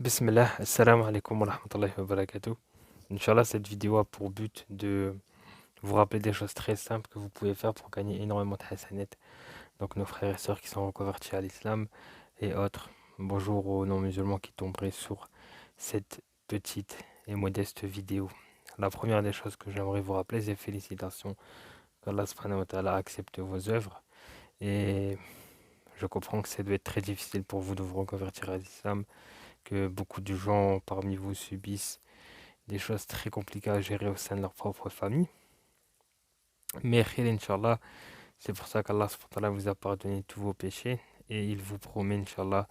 Bismillah, assalamu alaikum wa rahmatullahi wa barakatuh. Inch'Allah, cette vidéo a pour but de vous rappeler des choses très simples que vous pouvez faire pour gagner énormément de hasanat. Donc, nos frères et sœurs qui sont reconvertis à l'islam et autres. Bonjour aux non-musulmans qui tomberaient sur cette petite et modeste vidéo. La première des choses que j'aimerais vous rappeler, c'est félicitations qu'Allah subhanahu wa ta'ala accepte vos œuvres. Et je comprends que ça doit être très difficile pour vous de vous reconvertir à l'islam, que beaucoup de gens parmi vous subissent des choses très compliquées à gérer au sein de leur propre famille. Mais khir, Inch'Allah, c'est pour ça qu'Allah subhanahu wa ta'ala vous a pardonné tous vos péchés et il vous promet, Inch'Allah,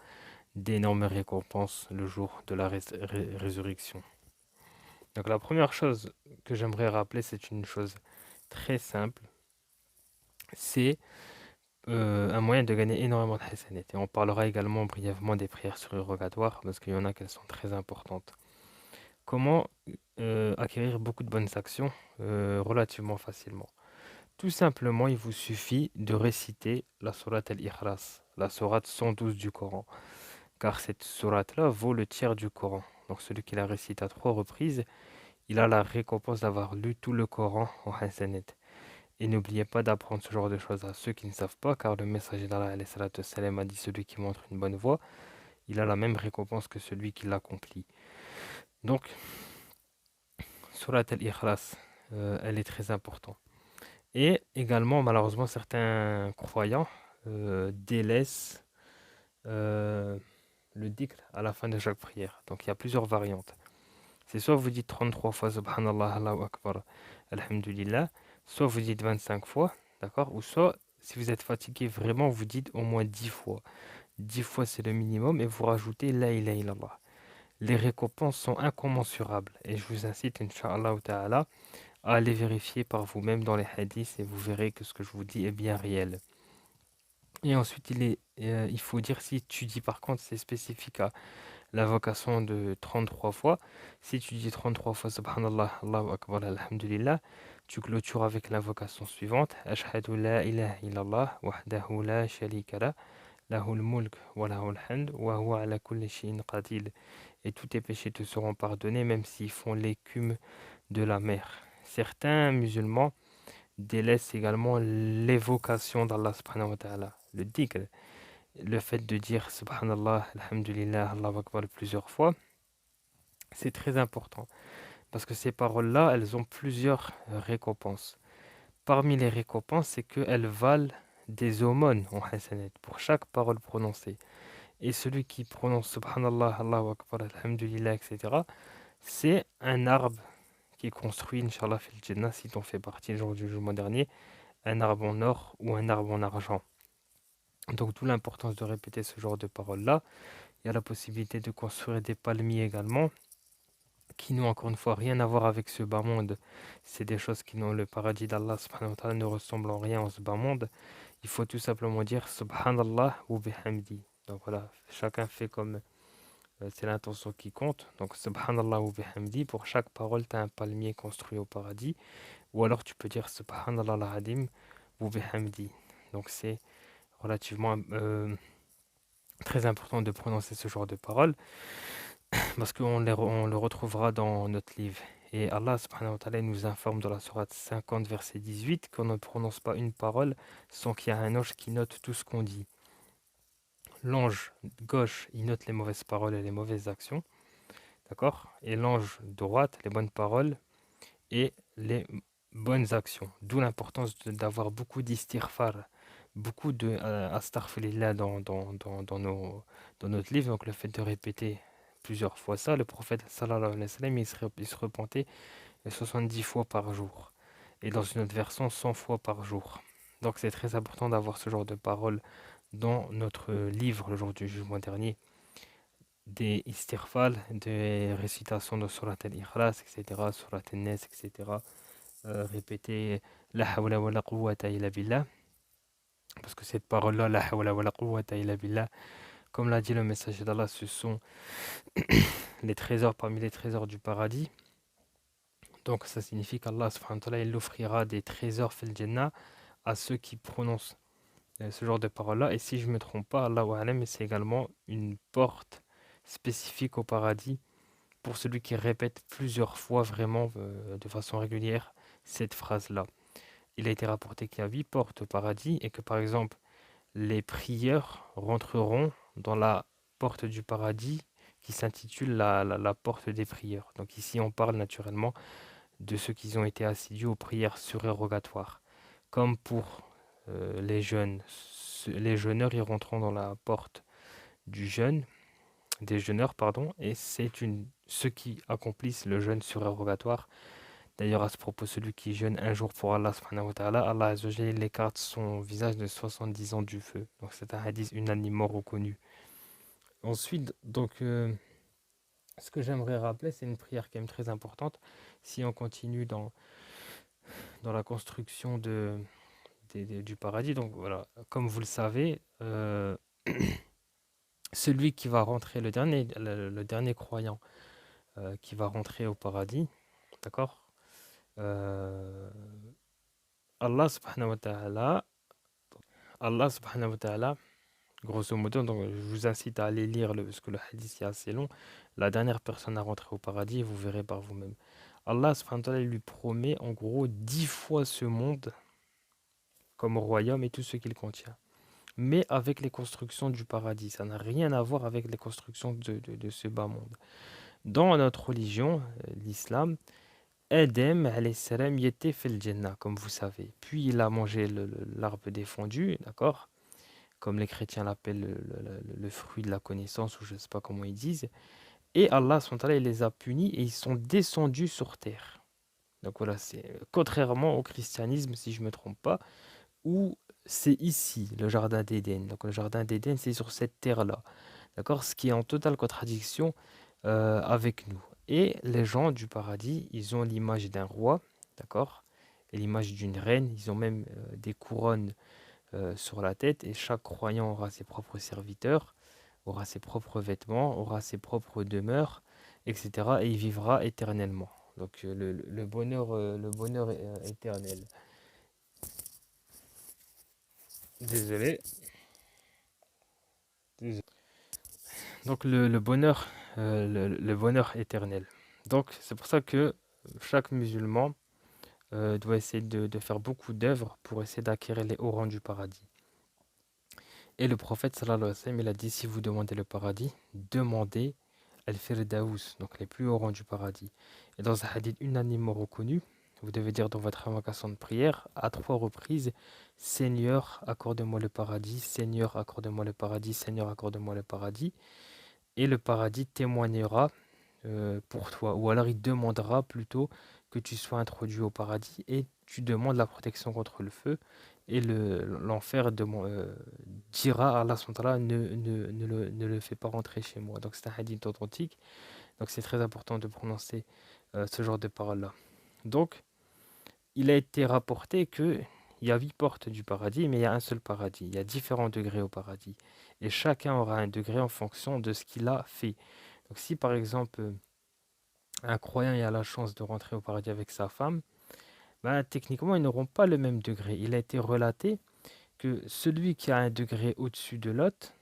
d'énormes récompenses le jour de la résurrection. Donc la première chose que j'aimerais rappeler, c'est une chose très simple. C'est un moyen de gagner énormément de hasanat. Et on parlera également brièvement des prières surérogatoires parce qu'il y en a qu'elles sont très importantes. Comment acquérir beaucoup de bonnes actions relativement facilement? Tout simplement, il vous suffit de réciter la sourate Al-Ikhlas, la sourate 112 du Coran, car cette sourate-là vaut le tiers du Coran. Donc celui qui la récite à 3 reprises, il a la récompense d'avoir lu tout le Coran en hasanat. Et n'oubliez pas d'apprendre ce genre de choses à ceux qui ne savent pas, car le messager d'Allah alayhi salatu wassalam, a dit celui qui montre une bonne voie, il a la même récompense que celui qui l'accomplit. Donc, sourate Al-Ikhlas, elle est très importante. Et également, malheureusement, certains croyants délaissent euh, le dhikr à la fin de chaque prière. Donc il y a plusieurs variantes. C'est soit vous dites 33 fois Subhanallah, Allahu Akbar, Alhamdulillah, soit vous dites 25 fois, d'accord? Ou soit, si vous êtes fatigué, vraiment, vous dites au moins 10 fois. 10 fois, c'est le minimum, et vous rajoutez La ilaha illallah. Les récompenses sont incommensurables, et je vous incite, Inch'Allah Ta'ala, à aller vérifier par vous-même dans les hadiths, et vous verrez que ce que je vous dis est bien réel. Et ensuite, il faut dire si tu dis par contre, c'est spécifique à l'invocation de 33 fois. Si tu dis 33 fois Subhanallah, Allahu Akbar, Alhamdulillah, tu clôtures avec l'invocation suivante. Ashhadu la ilaha illallah, wahdahu la sharika la, lahul mulk wa lahul hamd, wa huwa ala kulli shay'in qadir. Et tous tes péchés te seront pardonnés, même s'ils font l'écume de la mer. Certains musulmans délaissent également l'évocation d'Allah subhanahu wa ta'ala, le dhikr. Le fait de dire Subhanallah, Alhamdulillah, Allahu Akbar plusieurs fois, c'est très important. Parce que ces paroles-là, elles ont plusieurs récompenses. Parmi les récompenses, c'est qu'elles valent des aumônes en hasanat pour chaque parole prononcée. Et celui qui prononce Subhanallah, Allahu Akbar, Alhamdulillah, etc., c'est un arbre qui est construit, Inch'Allah, fil Jannah, si t'en fais partie le jour du jugement dernier, un arbre en or ou un arbre en argent. Donc, d'où l'importance de répéter ce genre de paroles-là. Il y a la possibilité de construire des palmiers également, qui n'ont encore une fois rien à voir avec ce bas monde. C'est des choses qui n'ont le paradis d'Allah subhanahu wa ta'ala ne ressemblent en rien en ce bas monde. Il faut tout simplement dire Subhanallah ou bihamdi. Donc voilà, chacun fait comme c'est l'intention qui compte. Donc Subhanallah ou bihamdi, pour chaque parole, tu as un palmier construit au paradis. Ou alors tu peux dire Subhanallah al-Adim ou bihamdi. Donc c'est relativement très important de prononcer ce genre de paroles parce qu'on le retrouvera dans notre livre. Et Allah subhanahu wa ta'ala nous informe dans la sourate 50 verset 18 qu'on ne prononce pas une parole sans qu'il y ait un ange qui note tout ce qu'on dit. L'ange gauche, il note les mauvaises paroles et les mauvaises actions, d'accord? Et l'ange droite, les bonnes paroles et les bonnes actions. D'où l'importance d'avoir beaucoup d'istighfar, beaucoup de astaghfirullah dans notre livre. Donc le fait de répéter plusieurs fois ça, le prophète sallallahu alayhi wa sallam, il se repentait 70 fois par jour. Et dans une autre version, 100 fois par jour. Donc c'est très important d'avoir ce genre de paroles dans notre livre le jour du jugement dernier. Des istighfal, des récitations de surat al-Ikhlas, etc., surat al-Nas, etc. Répéter la hawla wa la quwwata illa billah. Parce que cette parole-là, la hawla wa la quwwata illa billah, comme l'a dit le messager d'Allah, ce sont les trésors parmi les trésors du paradis. Donc ça signifie qu'Allah subhanahu wa ta'ala, il offrira des trésors fil Jannah à ceux qui prononcent ce genre de paroles-là. Et si je ne me trompe pas, Allah wa alam, c'est également une porte spécifique au paradis pour celui qui répète plusieurs fois vraiment de façon régulière cette phrase-là. Il a été rapporté qu'il y a 8 portes au paradis et que par exemple les prieurs rentreront dans la porte du paradis qui s'intitule la porte des prieurs. Donc ici on parle naturellement de ceux qui ont été assidus aux prières surérogatoires. Comme pour les jeunes, les jeûneurs ils rentreront dans la porte du jeûne, des jeûneurs, pardon, et c'est ceux qui accomplissent le jeûne surérogatoire. D'ailleurs, à ce propos, celui qui jeûne un jour pour Allah, subhanahu wa ta'ala, Allah Azza wa Jalla, il écarte son visage de 70 ans du feu. Donc c'est un hadith unanimement reconnu. Ensuite, donc, ce que j'aimerais rappeler, c'est une prière quand même très importante. Si on continue dans la construction du paradis, donc voilà, comme vous le savez, celui qui va rentrer, le dernier croyant qui va rentrer au paradis, d'accord? Euh, Allah subhanahu wa ta'ala, Allah subhanahu wa ta'ala, grosso modo, donc je vous incite à aller lire parce que le hadith est assez long. La dernière personne à rentrer au paradis, vous verrez par vous-même. Allah subhanahu wa ta'ala lui promet en gros 10 fois ce monde comme royaume et tout ce qu'il contient. Mais avec les constructions du paradis, ça n'a rien à voir avec les constructions de ce bas monde. Dans notre religion, l'islam, Adam, alayhi salam, y était fil Jannah, comme vous savez. Puis il a mangé l'arbre défendu, d'accord? Comme les chrétiens l'appellent le fruit de la connaissance, ou je ne sais pas comment ils disent. Et Allah, il les a punis et ils sont descendus sur terre. Donc voilà, c'est contrairement au christianisme, si je ne me trompe pas, où c'est ici, le jardin d'Éden. Donc le jardin d'Éden, c'est sur cette terre-là. D'accord? Ce qui est en totale contradiction avec nous. Et les gens du paradis, ils ont l'image d'un roi, d'accord? Et l'image d'une reine. Ils ont même des couronnes sur la tête. Et chaque croyant aura ses propres serviteurs, aura ses propres vêtements, aura ses propres demeures, etc. Et il vivra éternellement. Donc le bonheur éternel. Désolé. Donc le bonheur, le bonheur éternel. Donc c'est pour ça que chaque musulman doit essayer de faire beaucoup d'œuvres pour essayer d'acquérir les hauts rangs du paradis. Et le prophète sallallahu alayhi wa sallam, il a dit, si vous demandez le paradis, demandez al-firdaous, donc les plus hauts rangs du paradis. Et dans un hadith unanimement reconnu, vous devez dire dans votre invocation de prière à 3 reprises, Seigneur, accorde-moi le paradis, Seigneur, accorde-moi le paradis, Seigneur, accorde-moi le paradis. Et le paradis témoignera pour toi. Ou alors il demandera plutôt que tu sois introduit au paradis et tu demandes la protection contre le feu. Et l'enfer dira à Allah SWT, ne le fais pas rentrer chez moi. Donc c'est un hadith authentique. Donc c'est très important de prononcer ce genre de paroles-là. Donc il a été rapporté que il y a 8 portes du paradis, mais il y a un seul paradis. Il y a différents degrés au paradis. Et chacun aura un degré en fonction de ce qu'il a fait. Donc si par exemple un croyant a la chance de rentrer au paradis avec sa femme, ben, techniquement ils n'auront pas le même degré. Il a été relaté que celui qui a un degré au-dessus de l'autre,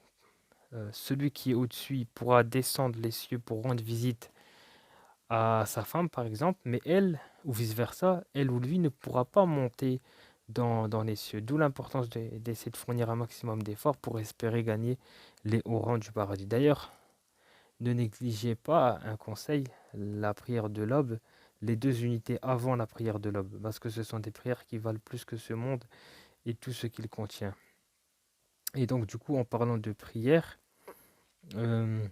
celui qui est au-dessus il pourra descendre les cieux pour rendre visite à sa femme par exemple, mais elle, ou vice-versa, elle ou lui ne pourra pas monter dans les cieux. D'où l'importance d'essayer de fournir un maximum d'efforts pour espérer gagner les hauts rangs du paradis. D'ailleurs, ne négligez pas un conseil, la prière de l'aube, les 2 unités avant la prière de l'aube, parce que ce sont des prières qui valent plus que ce monde et tout ce qu'il contient. Et donc, du coup, en parlant de prière, euh,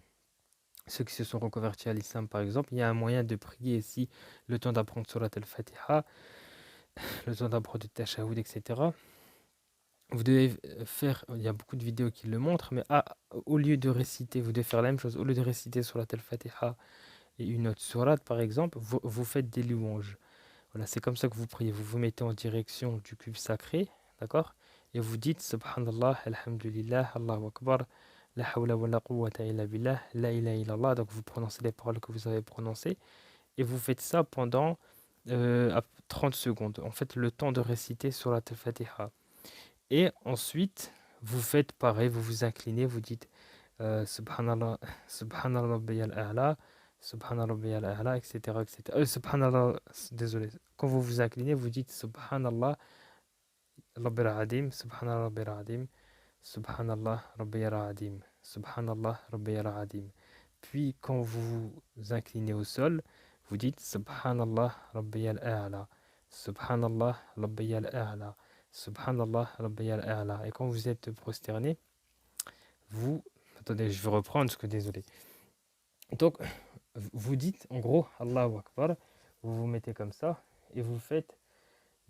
ceux qui se sont reconvertis à l'islam, par exemple, il y a un moyen de prier ici le temps d'apprendre Surat al-Fatiha, le temps d'apprendre le Tashahhud, etc. Vous devez faire, il y a beaucoup de vidéos qui le montrent, mais au lieu de réciter, vous devez faire la même chose, au lieu de réciter Surat al-Fatiha et une autre sourate, par exemple, vous faites des louanges. Voilà, c'est comme ça que vous priez. Vous vous mettez en direction du cube sacré, d'accord? Et vous dites Subhanallah, Alhamdulillah, Allahu Akbar, La hawla wa la quwwata illa billah, La ilaha illallah. Donc vous prononcez les paroles que vous avez prononcées et vous faites ça pendant 30 secondes. En fait, le temps de réciter sur la Al-Fatiha. Et ensuite, vous faites pareil, vous vous inclinez, vous dites Subhanallah, Subhanallah Rabbiyal A'la, Subhanallah Rabbiyal A'la, etc., etc. Subhanallah, désolé. Quand vous vous inclinez, vous dites Subhanallah Rabbil Adim, Subhanallah Rabbil Adim, Subhanallah Rabbiyal Adim, Subhanallah Rabbiyal Adim. Puis, quand vous vous inclinez au sol, vous dites Subhanallah Rabbiyal A'la, Subhanallah Rabbiyal A'la, Subhanallah Rabbiyal A'la. Et quand vous êtes prosterné, vous... Attendez, je vais reprendre parce que désolé. Donc, vous dites en gros Allahu Akbar, vous vous mettez comme ça et vous faites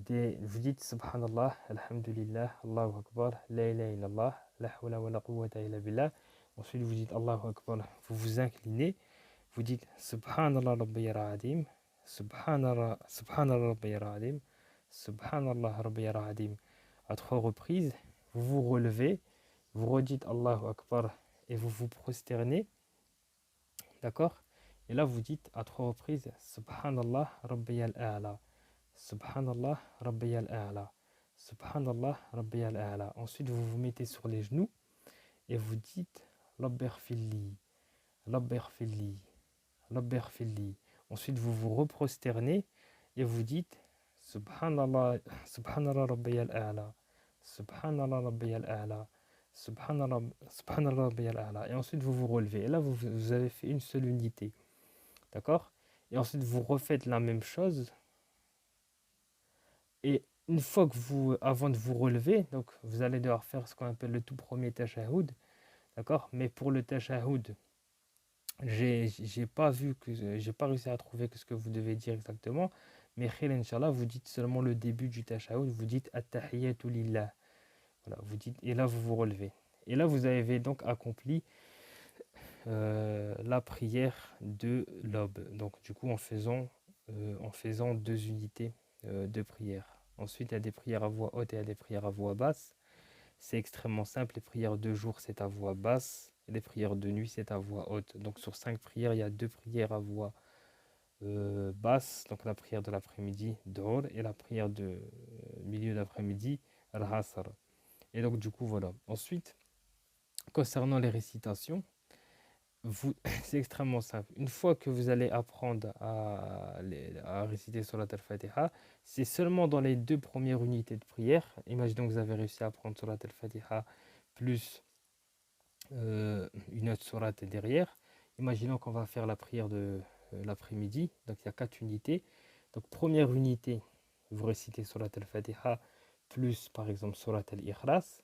vous dites Subhanallah, Alhamdulillah, Allahu Akbar, La ilaha illallah, La hawla wa la quwwata illa billah. Ensuite, vous dites Allahu Akbar, vous vous inclinez, vous dites Subhanallah Rabbiyal Adim, Subhanallah Rabbiyal Adim, Subhanallah Rabbiyal Adim. À 3 reprises, vous vous relevez, vous redites Allahu Akbar et vous vous prosternez. D'accord? Et là, vous dites à 3 reprises Subhanallah Rabbiyal A'la. Subhanallah Rabbiyal A'la. Subhanallah Rabbiyal A'la. Ensuite, vous vous mettez sur les genoux et vous dites Rabbighfirli, Rabbighfirli, Rabbighfirli. Ensuite, vous vous reprosternez et vous dites Subhanallah, Subhanallah Rabbiyal A'la. Subhanallah Rabbiyal A'la. Subhanallah, Subhanallah Rabbiyal A'la. Et ensuite, vous vous relevez. Et là, vous avez fait une seule unité. D'accord? Et ensuite, vous refaites la même chose. Et une fois que avant de vous relever, donc vous allez devoir faire ce qu'on appelle le tout premier tashahhud. D'accord? Mais pour le tashahhud, j'ai pas j'ai pas réussi à trouver ce que vous devez dire exactement. Mais khir, Inch'Allah, vous dites seulement le début du tashahhud. Vous dites At-Tahiyyatu lillah. Voilà, vous dites, et là, vous vous relevez. Et là, vous avez donc accompli la prière de l'aube. Donc, du coup, en faisant 2 unités de prière. Ensuite, il y a des prières à voix haute et il y a des prières à voix basse. C'est extrêmement simple. Les prières de jour, c'est à voix basse. Et les prières de nuit, c'est à voix haute. Donc, sur 5 prières, il y a 2 prières à voix basse. Donc, la prière de l'après-midi, Dhuhr, et la prière de milieu d'après-midi, Al-Hasr. Et donc, du coup, voilà. Ensuite, concernant les récitations, c'est extrêmement simple. Une fois que vous allez apprendre à réciter Surat al-Fatiha, c'est seulement dans les 2 premières unités de prière. Imaginons que vous avez réussi à apprendre Surat al-Fatiha plus une autre surat derrière. Imaginons qu'on va faire la prière de l'après-midi. Donc il y a 4 unités. Donc première unité, vous récitez Surat al-Fatiha plus par exemple Surat al-Ikhlas.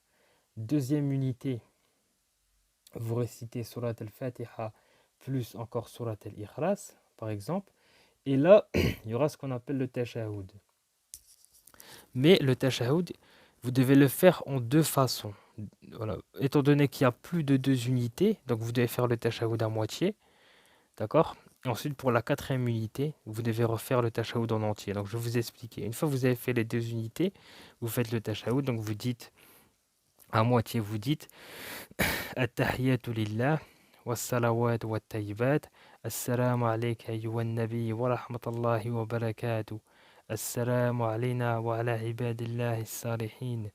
Deuxième unité, vous récitez Surat al-Fatiha plus encore Surat al-Ikhlas, par exemple. Et là, il y aura ce qu'on appelle le tashahhud. Mais le tashahhud, vous devez le faire en 2 façons. Voilà. Étant donné qu'il y a plus de 2 unités, donc vous devez faire le tashahhud à moitié. D'accord? Ensuite, pour la 4e unité, vous devez refaire le tashahhud en entier. Donc, je vais vous expliquer. Une fois que vous avez fait les 2 unités, vous faites le tashahhud. Donc, vous dites, à moitié, vous dites At-Tahiyyatu lillah. والصلوات والطيبات السلام عليك أيها النبي ورحمة الله وبركاته السلام علينا وعلى عباد الله الصالحين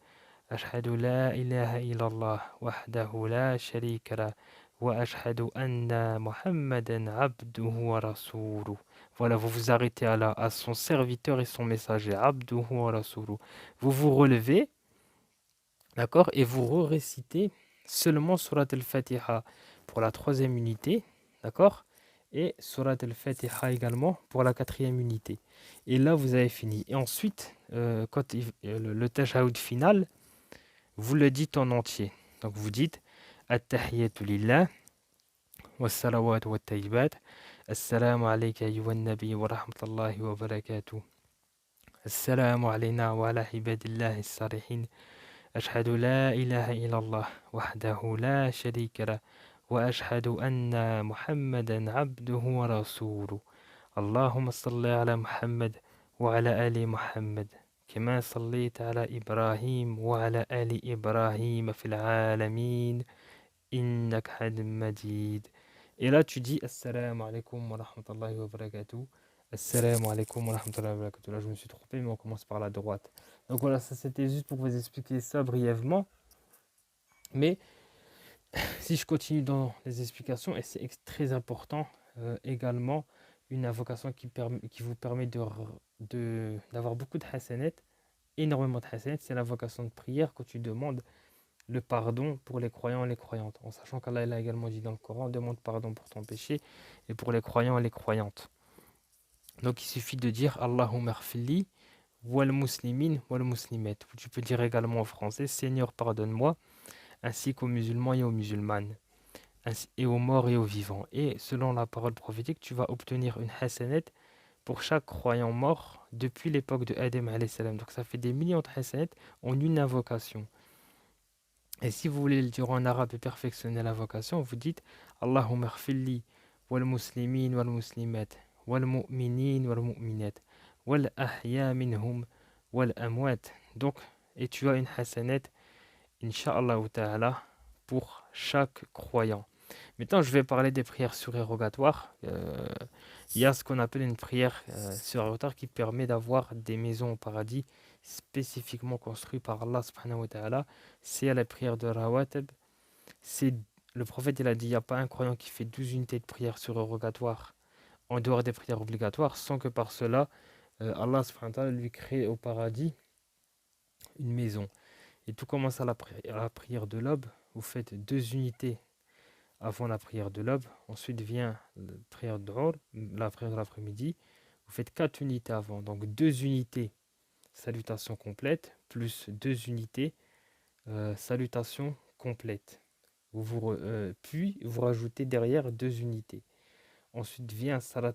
أشهد لا إله إلا الله وحده لا شريك له وأشهد أن محمدا عبده ورسوله. Voilà, vous vous arrêtez à son serviteur et son messager, عبده ورسوله. Vous vous relevez, d'accord, et vous récitez seulement Surat al-Fatiha pour la 3e unité, d'accord, et Surat al-Fatiha également pour la 4e unité. Et là, vous avez fini. Et ensuite, quand le tashahhud final, vous le dites en entier. Donc vous dites At-Tahiyyatu lillah was-salawat wat-tayyibat. Assalamu alayka ayyuhan nabi wa rahmatullahi wa barakatuh. Assalamu alayna wa ala ibadillahi as-salihin. أشهد لا إله إلا الله وحده لا شريك له وأشهد أن محمدا عبده ورسوله اللهم صل على محمد وعلى آل محمد كما صليت على إبراهيم وعلى آل إبراهيم في العالمين إنك حميد مجيد. Et là, tu dis Assalamu alaikum wa rahmatullahi wa barakatuh. Assalamu alaikum wa rahmatullahi wa barakatuh. Là, je me suis trompé, mais on commence par la droite. Donc voilà, ça c'était juste pour vous expliquer ça brièvement. Mais Si je continue dans les explications, et c'est très important également, une invocation qui vous permet d'avoir beaucoup de hasanat, énormément de hasanat, c'est l'invocation de prière quand tu demandes le pardon pour les croyants et les croyantes. En sachant qu'Allah il a également dit dans le Coran, demande pardon pour ton péché et pour les croyants et les croyantes. Donc il suffit de dire Allahumma ighfirli wal muslimin wal muslimat. Tu peux dire également en français Seigneur pardonne-moi, ainsi qu'aux musulmans et aux musulmanes, et aux morts et aux vivants. Et selon la parole prophétique, tu vas obtenir une hasanat pour chaque croyant mort depuis l'époque de Adam alayhi salam. Donc ça fait des millions de hasanat en une invocation. Et si vous voulez le dire en arabe et perfectionner l'invocation, vous dites Allahumma ighfirli wal muslimin wal muslimat wal mu'minin wal mu'minat wal ahya minhum wal amwat. Donc, et tu as une hasanat, Inch'Allah ta'ala, pour chaque croyant. Maintenant, je vais parler des prières surérogatoires. Il y a ce qu'on appelle une prière surérogatoire qui permet d'avoir des maisons au paradis spécifiquement construites par Allah subhanahu wa ta'ala. C'est la prière de Rawatib. C'est, le prophète il a dit, il n'y a pas un croyant qui fait 12 unités de prière surérogatoire en dehors des prières obligatoires sans que par cela, Allah subhanahu wa ta'ala lui crée au paradis une maison. Et tout commence à la prière de l'aube. Vous faites 2 unités avant la prière de l'aube. Ensuite vient la prière de l'or, la prière de l'après-midi. Vous faites 4 unités avant. Donc 2 unités, salutation complète, plus 2 unités, salutation complète. Puis vous rajoutez derrière 2 unités. Ensuite vient salat.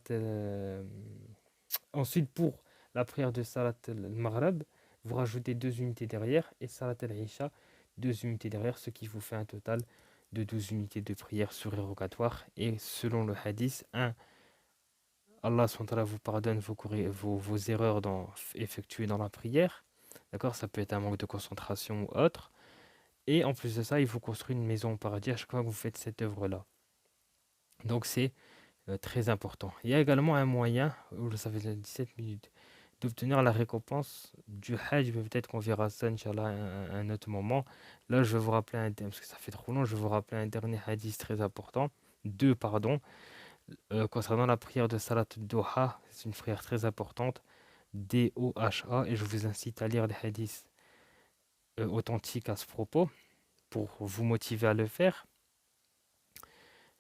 Ensuite pour la prière de salat al-maghrib, vous rajoutez 2 unités derrière et salat al-isha, 2 unités derrière, ce qui vous fait un total de 12 unités de prière surérogatoire. Et selon le hadith, Allah vous pardonne vos erreurs effectuées dans la prière. D'accord. Ça peut être un manque de concentration ou autre. Et en plus de ça, il vous construit une maison au paradis à chaque fois que vous faites cette œuvre-là. Donc c'est très important. Il y a également un moyen, ça fait 17 minutes, d'obtenir la récompense du Hajj, mais peut-être qu'on verra ça, Inch'Allah, un autre moment. Là, je vais vous rappeler, parce que ça fait trop long, je vais vous rappeler un dernier hadith très important, deux, pardon, concernant la prière de Salat Doha. C'est une prière très importante, D-O-H-A, et je vous incite à lire les hadiths authentiques à ce propos pour vous motiver à le faire.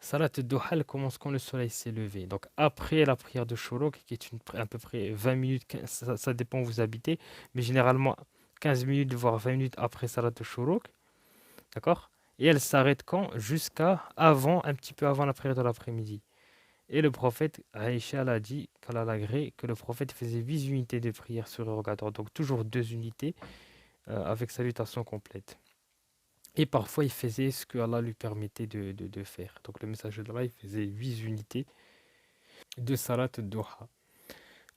Salat Doha, elle commence quand le soleil s'est levé. Donc après la prière de Shuruk, qui est à peu près 20 minutes, ça dépend où vous habitez, mais généralement 15 minutes, voire 20 minutes après Salat de Shuruk. D'accord. Et elle s'arrête quand? Jusqu'à avant, un petit peu avant la prière de l'après-midi. Et le prophète, Aïcha l'a dit, qu'elle a l'agré, que le prophète faisait 8 unités de prière surérogatoire. Donc toujours 2 unités avec salutation complète. Et parfois, il faisait ce que Allah lui permettait de faire. Donc le messager d'Allah, il faisait 8 unités de Salat Doha.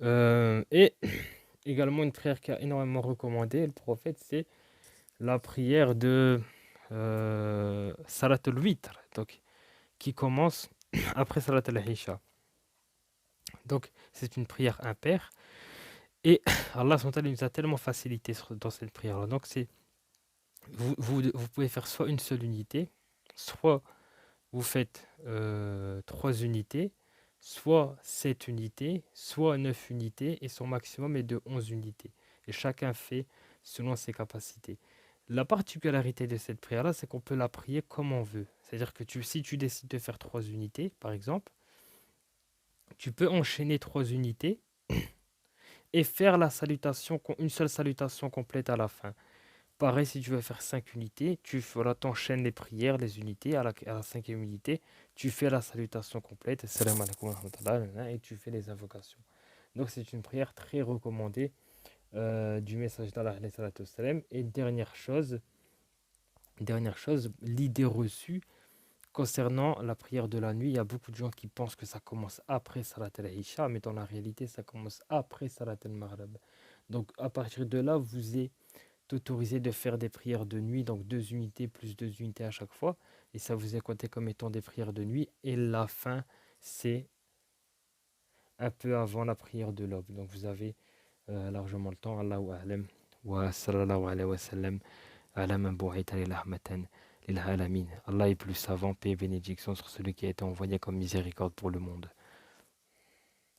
Et également une prière qui a énormément recommandé le prophète, c'est la prière de Salat al-Witr, donc qui commence après Salat al-Isha. Donc c'est une prière impaire et Allah nous a tellement facilité dans cette prière-là. Donc vous pouvez faire soit une seule unité, soit vous faites 3 unités, soit 7 unités, soit 9 unités, et son maximum est de 11 unités. Et chacun fait selon ses capacités. La particularité de cette prière-là, c'est qu'on peut la prier comme on veut. C'est-à-dire que si tu décides de faire 3 unités, par exemple, tu peux enchaîner 3 unités et faire une seule salutation complète à la fin. Pareil, si tu veux faire 5 unités, t'enchaînes les prières, les unités. À la cinquième unité, tu fais la salutation complète, salam alaikum wa rahmatullah, et tu fais les invocations. Donc c'est une prière très recommandée du message d'Allah alayhi salatu wassalam. Et dernière chose, l'idée reçue concernant la prière de la nuit. Il y a beaucoup de gens qui pensent que ça commence après Salat al-Isha, mais dans la réalité, ça commence après Salat al-Maghrib. Donc à partir de là, vous êtes autorisé de faire des prières de nuit, donc 2 unités plus 2 unités à chaque fois, et ça vous est compté comme étant des prières de nuit, et la fin, c'est un peu avant la prière de l'aube. Donc vous avez largement le temps. Allahu a'lam wa sallallahu alayhi wa sallam ala man bu'ita lil rahmatan lil alamin. Allah est plus savant, paix et bénédiction sur celui qui a été envoyé comme miséricorde pour le monde.